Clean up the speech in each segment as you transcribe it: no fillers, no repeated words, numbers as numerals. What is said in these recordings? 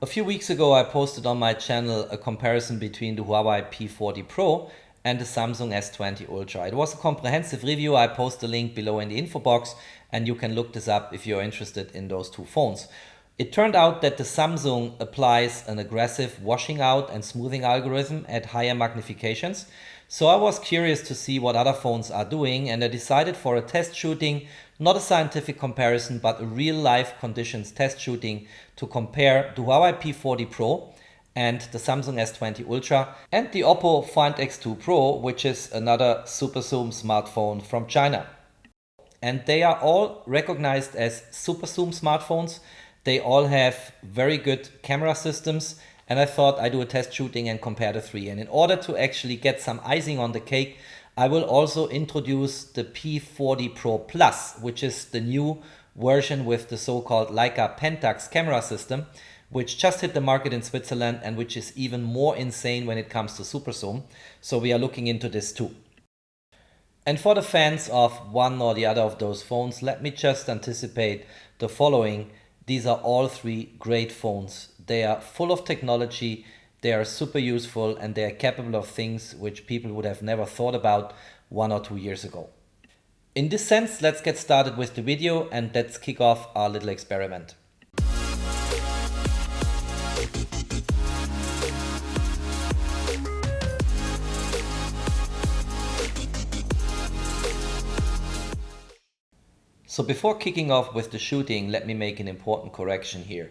A few weeks ago I posted on my channel a comparison between the Huawei P40 Pro and the Samsung S20 Ultra. It was a comprehensive review. I post a link below in the info box and you can look this up if you're interested in those two phones. It turned out that the Samsung applies an aggressive washing out and smoothing algorithm at higher magnifications. So I was curious to see what other phones are doing, and I decided for a test shooting, not a scientific comparison, but a real life conditions test shooting to compare the Huawei P40 Pro and the Samsung S20 Ultra and the Oppo Find X2 Pro, which is another SuperZoom smartphone from China. And they are all recognized as SuperZoom smartphones. They all have very good camera systems, and I thought I'd do a test shooting and compare the three. And in order to actually get some icing on the cake, I will also introduce the P40 Pro Plus, which is the new version with the so-called Leica Pentax camera system, which just hit the market in Switzerland and which is even more insane when it comes to SuperZoom. So we are looking into this too. And for the fans of one or the other of those phones, let me just anticipate the following. These are all three great phones. They are full of technology, they are super useful, and they are capable of things which people would have never thought about 1 or 2 years ago. In this sense, let's get started with the video and let's kick off our little experiment. So before kicking off with the shooting, let me make an important correction here.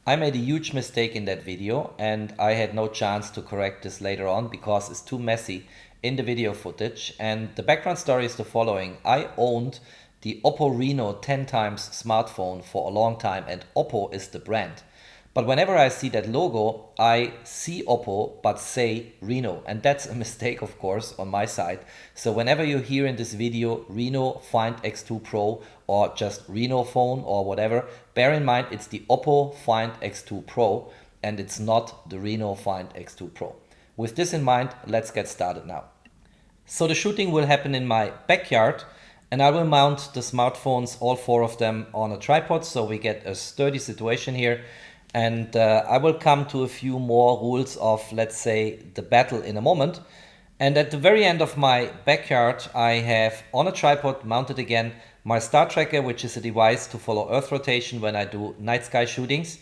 I made a huge mistake in that video and I had no chance to correct this later on because it's too messy in the video footage. And the background story is the following. I owned the Oppo Reno 10 times smartphone for a long time, and Oppo is the brand. But whenever I see that logo, I see Oppo but say Reno, and that's a mistake, of course, on my side. So whenever you hear in this video Reno Find X2 Pro or just Reno phone or whatever, bear in mind it's the Oppo Find X2 Pro and it's not the Reno Find X2 Pro. With this in mind, let's get started now. So the shooting will happen in my backyard, and I will mount the smartphones, all four of them, on a tripod so we get a sturdy situation here. And I will come to a few more rules of, let's say, the battle in a moment. And at the very end of my backyard, I have on a tripod mounted again my star tracker, which is a device to follow Earth rotation when I do night sky shootings.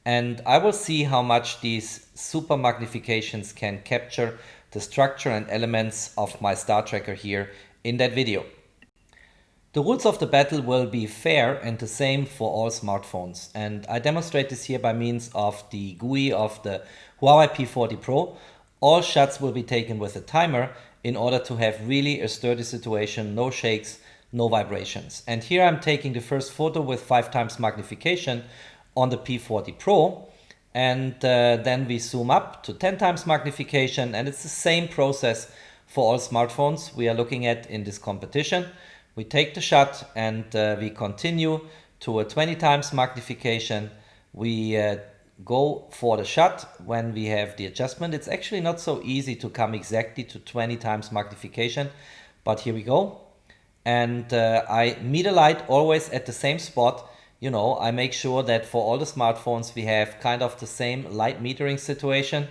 And I will see how much these super magnifications can capture the structure and elements of my star tracker here in that video. The rules of the battle will be fair and the same for all smartphones, and I demonstrate this here by means of the GUI of the Huawei P40 Pro. All shots will be taken with a timer in order to have really a sturdy situation, no shakes, no vibrations. And here I'm taking the first photo with 5 times magnification on the P40 Pro, and then we zoom up to 10 times magnification, and it's the same process for all smartphones we are looking at in this competition. We take the shot and we continue to a 20 times magnification. We go for the shot when we have the adjustment. It's actually not so easy to come exactly to 20 times magnification, but here we go. And I meter light always at the same spot. You know, I make sure that for all the smartphones we have kind of the same light metering situation.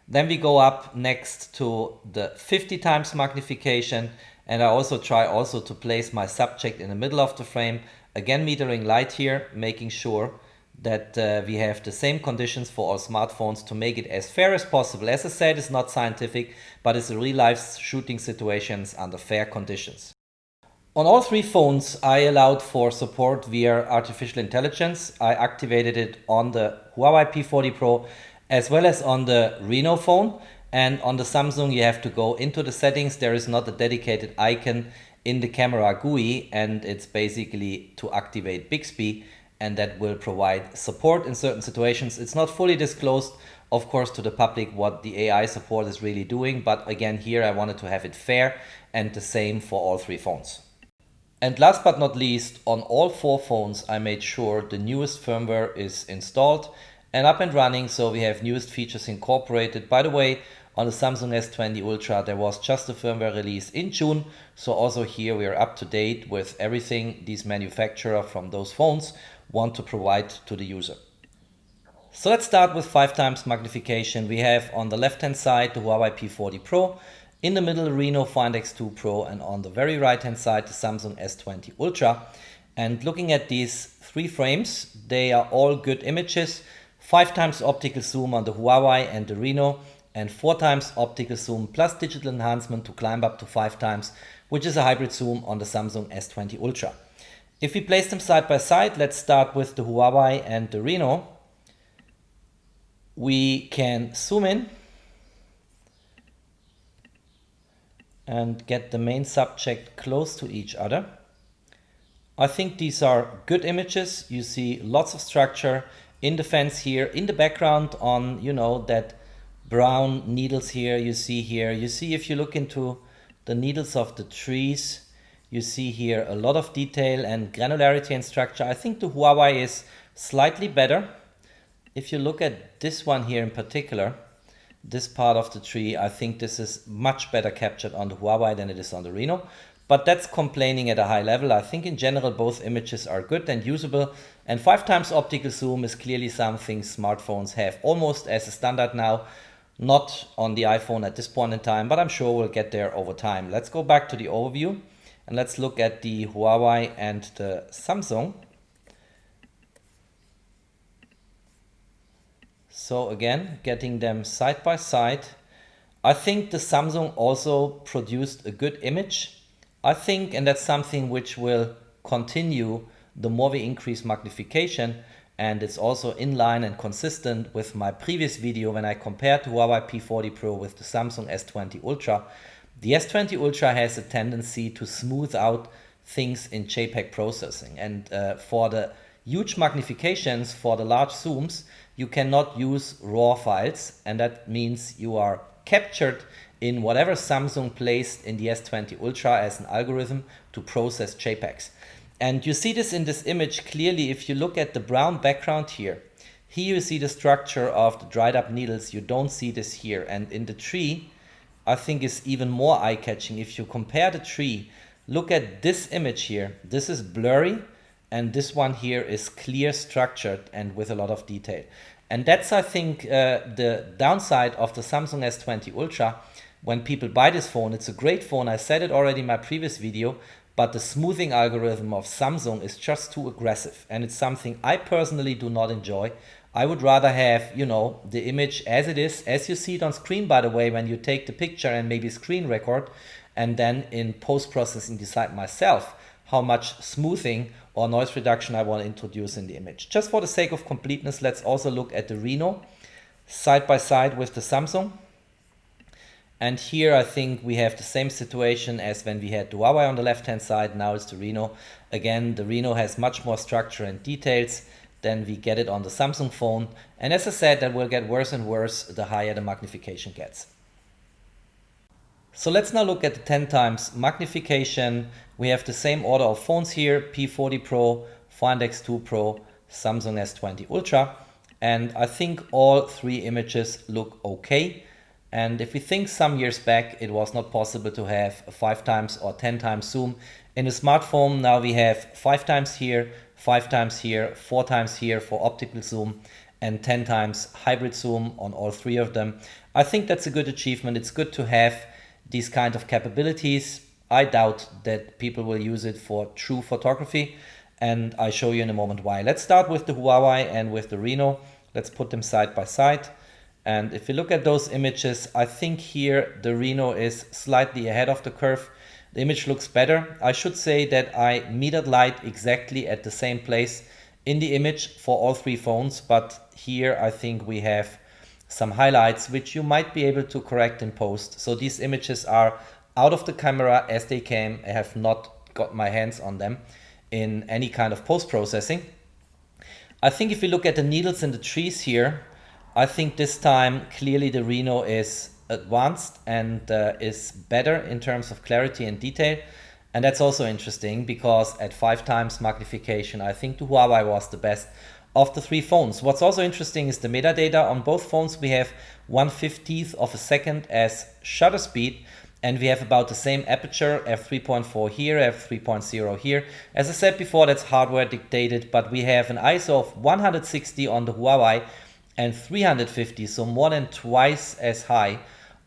Then we go up next to the 50 times magnification. And I also try to place my subject in the middle of the frame, again metering light here, making sure that we have the same conditions for all smartphones to make it as fair as possible. As I said, it's not scientific, but it's a real life shooting situations under fair conditions. On all three phones, I allowed for support via artificial intelligence. I activated it on the Huawei P40 Pro as well as on the Reno phone. And on the Samsung, you have to go into the settings. There is not a dedicated icon in the camera GUI, and it's basically to activate Bixby, and that will provide support in certain situations. It's not fully disclosed, of course, to the public what the AI support is really doing, but again, here I wanted to have it fair and the same for all three phones. And last but not least, on all four phones, I made sure the newest firmware is installed and up and running, so we have newest features incorporated. By the way, on the Samsung S20 Ultra, there was just a firmware release in June. So also here we are up to date with everything these manufacturers from those phones want to provide to the user. So let's start with 5 times magnification. We have on the left hand side the Huawei P40 Pro, in the middle Reno Find X2 Pro, and on the very right hand side the Samsung S20 Ultra. And looking at these 3 frames, they are all good images. 5 times optical zoom on the Huawei and the Reno, and 4 times optical zoom plus digital enhancement to climb up to 5 times, which is a hybrid zoom on the Samsung S20 Ultra. If we place them side by side, let's start with the Huawei and the Reno. We can zoom in and get the main subject close to each other. I think these are good images. You see lots of structure in the fence here, in the background on, that brown needles here, you see here. You see if you look into the needles of the trees, you see here a lot of detail and granularity and structure. I think the Huawei is slightly better. If you look at this one here in particular, this part of the tree, I think this is much better captured on the Huawei than it is on the Reno. But that's complaining at a high level. I think in general both images are good and usable. And 5 times optical zoom is clearly something smartphones have almost as a standard now. Not on the iPhone at this point in time, but I'm sure we'll get there over time. Let's go back to the overview and let's look at the Huawei and the Samsung. So again, getting them side by side. I think the Samsung also produced a good image. I think, and that's something which will continue the more we increase magnification, and it's also in line and consistent with my previous video when I compared the Huawei P40 Pro with the Samsung S20 Ultra. The S20 Ultra has a tendency to smooth out things in JPEG processing, and for the huge magnifications, for the large zooms, you cannot use RAW files, and that means you are captured in whatever Samsung placed in the S20 Ultra as an algorithm to process JPEGs. And you see this in this image clearly if you look at the brown background here. Here you see the structure of the dried up needles. You don't see this here. And in the tree, I think is even more eye-catching. If you compare the tree, look at this image here. This is blurry, and this one here is clear, structured, and with a lot of detail. And that's, I think, the downside of the Samsung S20 Ultra. When people buy this phone, it's a great phone. I said it already in my previous video, but the smoothing algorithm of Samsung is just too aggressive. And it's something I personally do not enjoy. I would rather have, the image as it is, as you see it on screen, by the way, when you take the picture and maybe screen record, and then in post-processing decide myself how much smoothing or noise reduction I want to introduce in the image. Just for the sake of completeness, let's also look at the Reno side by side with the Samsung. And here I think we have the same situation as when we had the Huawei on the left hand side. Now it's the Reno. Again, the Reno has much more structure and details than we get it on the Samsung phone. And as I said, that will get worse and worse the higher the magnification gets. So let's now look at the 10 times magnification. We have the same order of phones here: P40 Pro, Find X2 Pro, Samsung S20 Ultra. And I think all 3 images look okay. And if we think some years back, it was not possible to have a 5 times or 10 times zoom in a smartphone. Now we have 5 times here, 5 times here, 4 times here for optical zoom, and 10 times hybrid zoom on all 3 of them. I think that's a good achievement. It's good to have these kind of capabilities. I doubt that people will use it for true photography, and I show you in a moment why. Let's start with the Huawei and with the Reno. Let's put them side by side. And if you look at those images, I think here the Reno is slightly ahead of the curve. The image looks better. I should say that I metered light exactly at the same place in the image for all 3 phones, but here I think we have some highlights which you might be able to correct in post. So these images are out of the camera as they came. I have not got my hands on them in any kind of post-processing. I think if you look at the needles in the trees here, I think this time clearly the Reno is advanced and is better in terms of clarity and detail. And that's also interesting because at 5 times magnification, I think the Huawei was the best of the 3 phones. What's also interesting is the metadata. On both phones we have 1/50th of a second as shutter speed, and we have about the same aperture, f3.4 here, f3.0 here. As I said before, that's hardware dictated, but we have an ISO of 160 on the Huawei and 350, so more than twice as high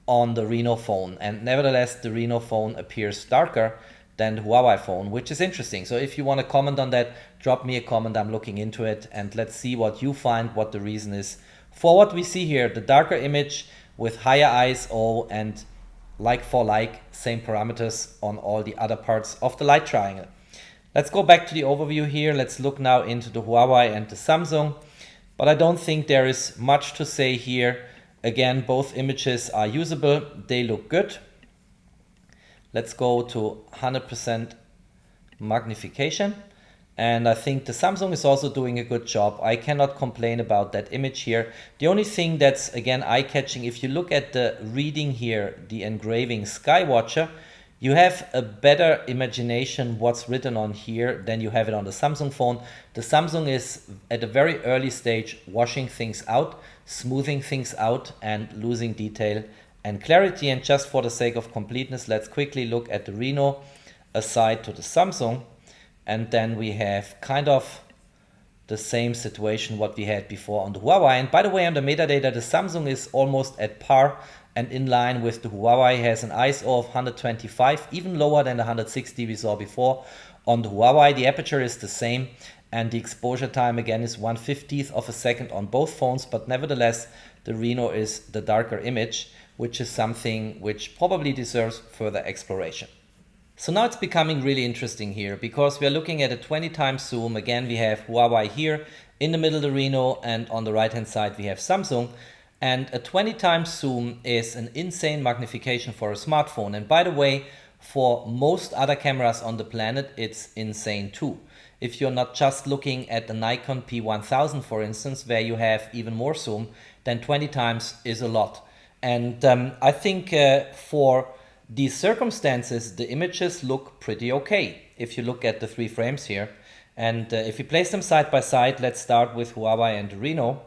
on the Reno phone. And nevertheless, the Reno phone appears darker than the Huawei phone, which is interesting. So if you want to comment on that, drop me a comment. I'm looking into it, and let's see what you find, what the reason is for what we see here. The darker image with higher ISO and like for like, same parameters on all the other parts of the light triangle. Let's go back to the overview here. Let's look now into the Huawei and the Samsung. But I don't think there is much to say here. Again, both images are usable. They look good. Let's go to 100% magnification. And I think the Samsung is also doing a good job. I cannot complain about that image here. The only thing that's, again, eye-catching, if you look at the reading here, the engraving Skywatcher, you have a better imagination what's written on here than you have it on the Samsung phone. The Samsung is at a very early stage washing things out, smoothing things out, and losing detail and clarity. And just for the sake of completeness, let's quickly look at the Reno aside to the Samsung. And then we have kind of the same situation what we had before on the Huawei. And by the way, on the metadata, the Samsung is almost at par and in line with the Huawei. Has an ISO of 125, even lower than the 160 we saw before on the Huawei. The aperture is the same, and the exposure time again is 1/50th of a second on both phones, but nevertheless the Reno is the darker image, which is something which probably deserves further exploration. So now it's becoming really interesting here, because we are looking at a 20 times zoom. Again, we have Huawei here, in the middle the Reno, and on the right hand side we have Samsung. And a 20 times zoom is an insane magnification for a smartphone. And by the way, for most other cameras on the planet, it's insane too. If you're not just looking at the Nikon P1000, for instance, where you have even more zoom, then 20 times is a lot. And I think for these circumstances, the images look pretty okay. If you look at the 3 frames here, and if you place them side by side, let's start with Huawei and Reno.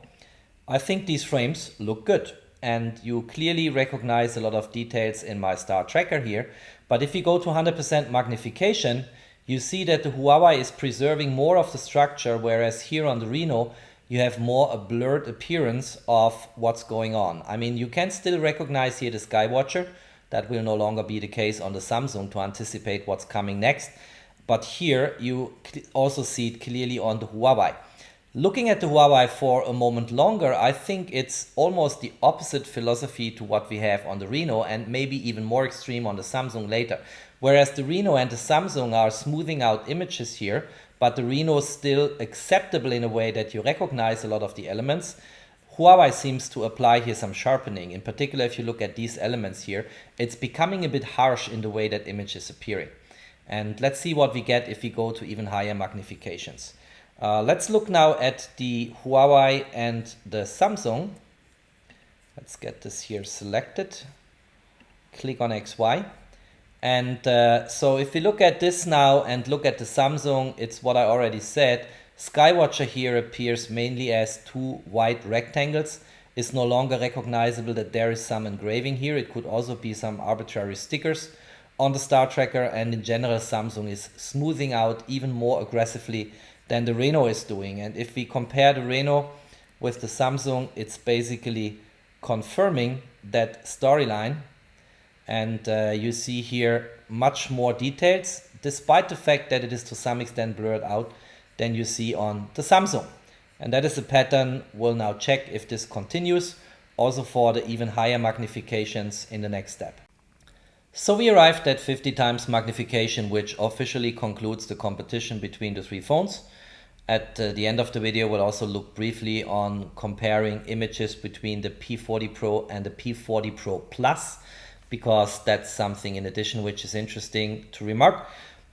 I think these frames look good, and you clearly recognize a lot of details in my star tracker here. But if you go to 100% magnification, you see that the Huawei is preserving more of the structure, whereas here on the Reno, you have more a blurred appearance of what's going on. I mean, you can still recognize here the Skywatcher. That will no longer be the case on the Samsung to anticipate what's coming next. But here you also see it clearly on the Huawei. Looking at the Huawei for a moment longer, I think it's almost the opposite philosophy to what we have on the Reno, and maybe even more extreme on the Samsung later. Whereas the Reno and the Samsung are smoothing out images here, but the Reno is still acceptable in a way that you recognize a lot of the elements. Huawei seems to apply here some sharpening. In particular, if you look at these elements here, it's becoming a bit harsh in the way that image is appearing. And let's see what we get if we go to even higher magnifications. Let's look now at the Huawei and the Samsung. Let's get this here selected. Click on XY. And so if we look at this now and look at the Samsung, it's what I already said. Skywatcher here appears mainly as 2 white rectangles. It's no longer recognizable that there is some engraving here. It could also be some arbitrary stickers on the star tracker, and in general Samsung is smoothing out even more aggressively than the Reno is doing. And if we compare the Reno with the Samsung, it's basically confirming that storyline. And you see here much more details, despite the fact that it is to some extent blurred out, than you see on the Samsung. And that is a pattern. We'll now check if this continues, also for the even higher magnifications in the next step. So we arrived at 50 times magnification, which officially concludes the competition between the 3 phones. At the end of the video, we'll also look briefly on comparing images between the P40 Pro and the P40 Pro Plus, because that's something in addition which is interesting to remark.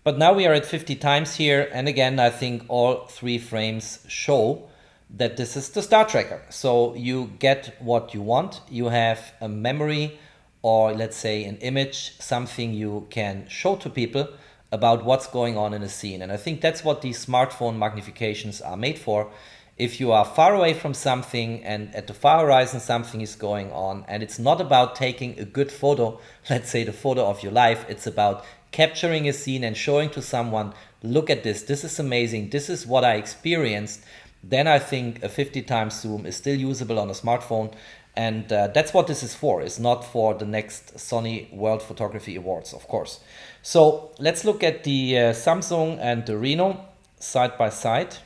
But now we are at 50 times here, and again I think all 3 frames show that this is the star tracker. So you get what you want. You have a memory, or let's say an image, something you can show to people about what's going on in a scene. And I think that's what these smartphone magnifications are made for. If you are far away from something and at the far horizon something is going on, and it's not about taking a good photo, let's say the photo of your life, it's about capturing a scene and showing to someone, look at this, this is amazing, this is what I experienced, then I think a 50 times zoom is still usable on a smartphone. And that's what this is for. It's not for the next Sony World Photography Awards, of course. So let's look at the Samsung and the Reno side by side.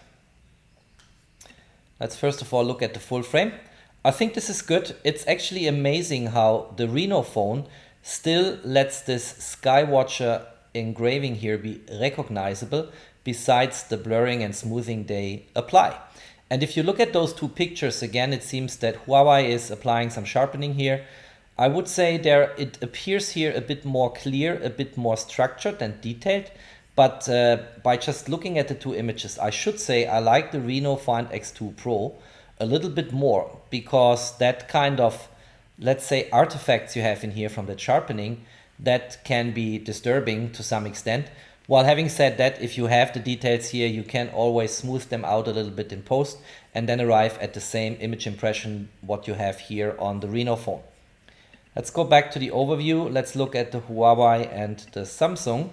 Let's first of all look at the full frame. I think this is good. It's actually amazing how the Reno phone still lets this Skywatcher engraving here be recognizable, besides the blurring and smoothing they apply. And if you look at those two pictures again, it seems that Huawei is applying some sharpening here. I would say it appears here a bit more clear, a bit more structured and detailed. But by just looking at the two images, I should say I like the Reno Find X2 Pro a little bit more, because that kind of, let's say, artifacts you have in here from the sharpening, that can be disturbing to some extent. While having said that, if you have the details here, you can always smooth them out a little bit in post and then arrive at the same image impression what you have here on the Reno phone. Let's go back to the overview. Let's look at the Huawei and the Samsung.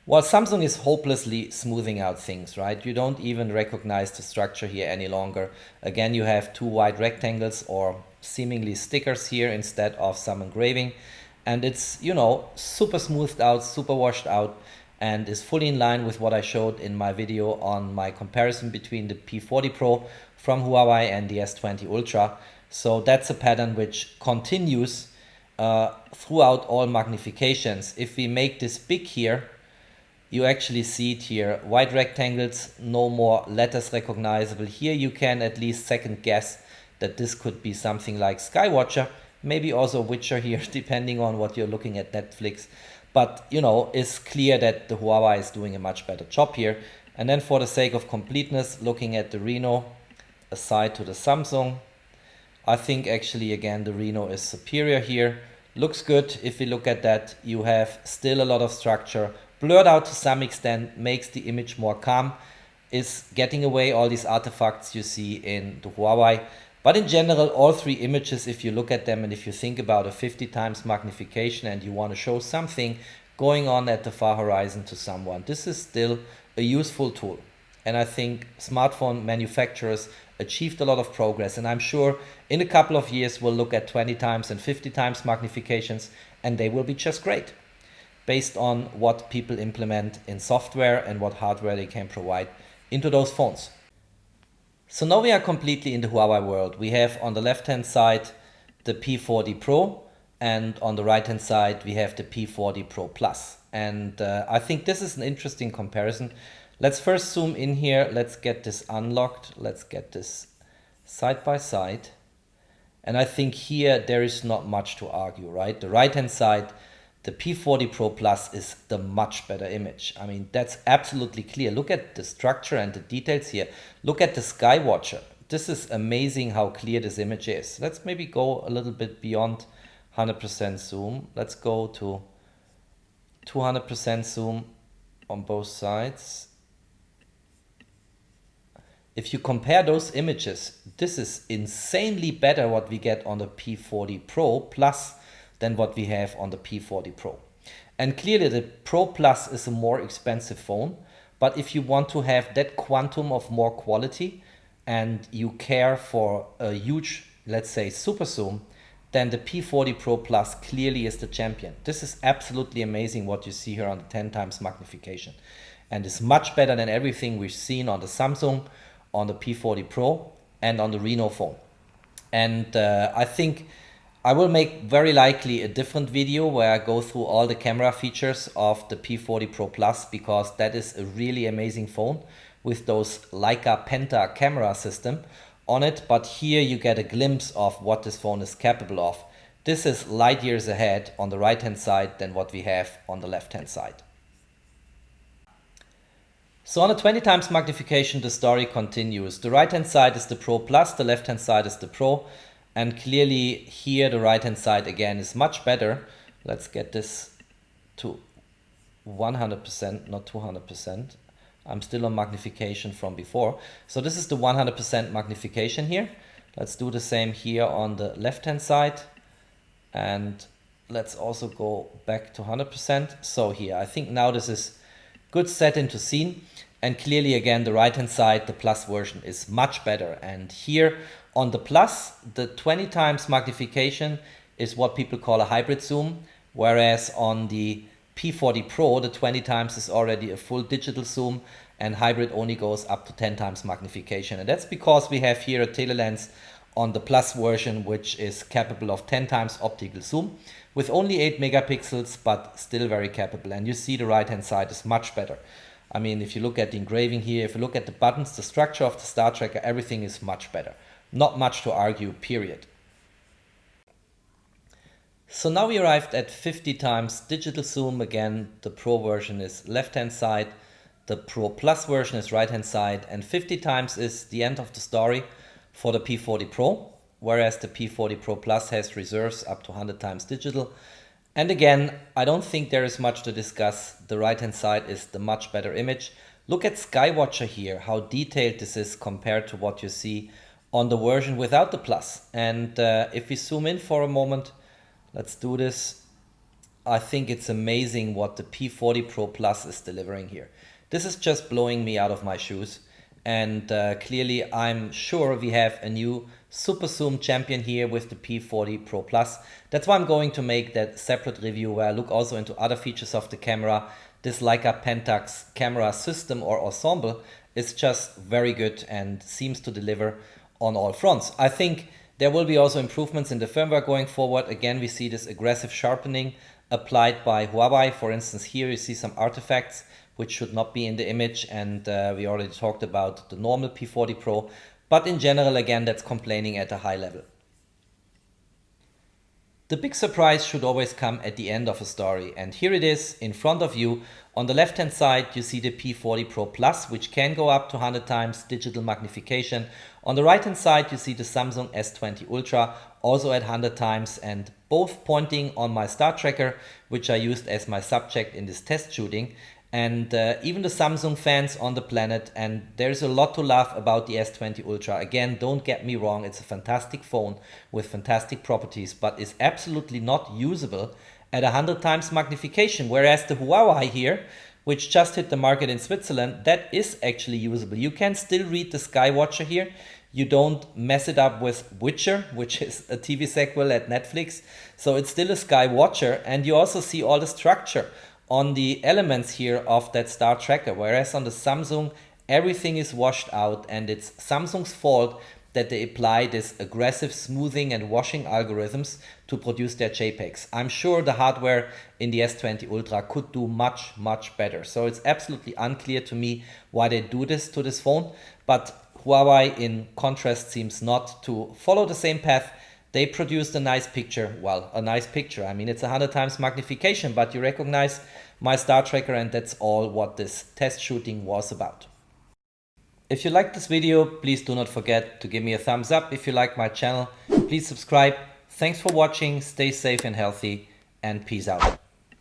Well, Samsung is hopelessly smoothing out things, right? You don't even recognize the structure here any longer. Again, you have two white rectangles or seemingly stickers here instead of some engraving. And it's, you know, super smoothed out, super washed out, and is fully in line with what I showed in my video on my comparison between the P40 Pro from Huawei and the S20 Ultra. So that's a pattern which continues throughout all magnifications. If we make this big here, you actually see it here. White rectangles, no more letters recognizable. Here you can at least second guess that this could be something like Skywatcher. Maybe also Witcher here, depending on what you're looking at Netflix. But, you know, it's clear that the Huawei is doing a much better job here. And then for the sake of completeness, looking at the Reno aside to the Samsung, I think actually, again, the Reno is superior here. Looks good. If we look at that, you have still a lot of structure. Blurred out to some extent, makes the image more calm. Is getting away all these artifacts you see in the Huawei. But in general, all three images, if you look at them and if you think about a 50 times magnification and you want to show something going on at the far horizon to someone, this is still a useful tool. And I think smartphone manufacturers achieved a lot of progress. And I'm sure in a couple of years, we'll look at 20 times and 50 times magnifications, and they will be just great, based on what people implement in software and what hardware they can provide into those phones. So now we are completely in the Huawei world. We have on the left-hand side the P40 Pro, and on the right-hand side we have the P40 Pro Plus. And I think this is an interesting comparison. Let's first zoom in here. Let's get this unlocked. Let's get this side by side. And I think here there is not much to argue, right? The right-hand side, the P40 Pro Plus is the much better image. I mean, that's absolutely clear. Look at the structure and the details here. Look at the Skywatcher. This is amazing how clear this image is. Let's maybe go a little bit beyond 100% zoom. Let's go to 200% zoom on both sides. If you compare those images, this is insanely better what we get on the P40 Pro Plus than what we have on the P40 Pro. And clearly the Pro Plus is a more expensive phone, but if you want to have that quantum of more quality and you care for a huge, let's say, super zoom, then the P40 Pro Plus clearly is the champion. This is absolutely amazing what you see here on the 10 times magnification, and is much better than everything we've seen on the Samsung, on the P40 Pro, and on the Reno phone. And I think I will make very likely a different video where I go through all the camera features of the P40 Pro Plus, because that is a really amazing phone with those Leica Penta camera system on it. But here you get a glimpse of what this phone is capable of. This is light years ahead on the right hand side than what we have on the left hand side. So on a 20 times magnification, the story continues. The right hand side is the Pro Plus, the left hand side is the Pro. And clearly here the right hand side again is much better. Let's get this to 100%, not 200%. I'm still on magnification from before. So this is the 100% magnification here. Let's do the same here on the left hand side. And let's also go back to 100%. So here, I think now this is good set into scene. And clearly again, the right hand side, the Plus version is much better. And here on the Plus, the 20 times magnification is what people call a hybrid zoom, whereas on the P40 Pro, the 20 times is already a full digital zoom, and hybrid only goes up to 10 times magnification. And that's because we have here a telelens on the Plus version, which is capable of 10 times optical zoom with only 8 megapixels, but still very capable. And you see the right hand side is much better. I mean, if you look at the engraving here, if you look at the buttons, the structure of the star tracker, everything is much better. Not much to argue, period. So now we arrived at 50 times digital zoom. Again, the Pro version is left hand side, the Pro Plus version is right hand side, and 50 times is the end of the story for the P40 Pro, whereas the P40 Pro Plus has reserves up to 100 times digital. And again, I don't think there is much to discuss. The right hand side is the much better image. Look at Skywatcher here, how detailed this is compared to what you see on the version without the Plus. And if we zoom in for a moment, let's do this. I think it's amazing what the P40 Pro Plus is delivering here. This is just blowing me out of my shoes. And clearly, I'm sure we have a new SuperZoom champion here with the P40 Pro Plus. That's why I'm going to make that separate review where I look also into other features of the camera. This Leica Pentax camera system or ensemble is just very good and seems to deliver on all fronts. I think there will be also improvements in the firmware going forward. Again, we see this aggressive sharpening applied by Huawei. For instance, here you see some artifacts which should not be in the image, and we already talked about the normal P40 Pro, but in general, again, that's complaining at a high level. The big surprise should always come at the end of a story, and here it is in front of you. On the left hand side, you see the P40 Pro Plus, which can go up to 100 times digital magnification. On the right hand side, you see the Samsung S20 Ultra, also at 100 times, and both pointing on my star tracker, which I used as my subject in this test shooting. And even the Samsung fans on the planet, and there's a lot to love about the S20 Ultra. Again, don't get me wrong, it's a fantastic phone with fantastic properties, but is absolutely not usable at 100 times magnification, whereas the Huawei here, which just hit the market in Switzerland, that is actually usable. You can still read the Skywatcher here. You don't mess it up with Witcher, which is a TV sequel at Netflix. So it's still a Skywatcher, and you also see all the structure on the elements here of that star tracker, whereas on the Samsung, everything is washed out, and it's Samsung's fault that they apply this aggressive smoothing and washing algorithms to produce their JPEGs. I'm sure the hardware in the S20 Ultra could do much, much better. So it's absolutely unclear to me why they do this to this phone, but Huawei in contrast seems not to follow the same path. They produced a nice picture. Well, a nice picture. I mean, it's 100 times magnification, but you recognize my star tracker, and that's all what this test shooting was about. If you liked this video, please do not forget to give me a thumbs up. If you like my channel, please subscribe. Thanks for watching. Stay safe and healthy, and peace out.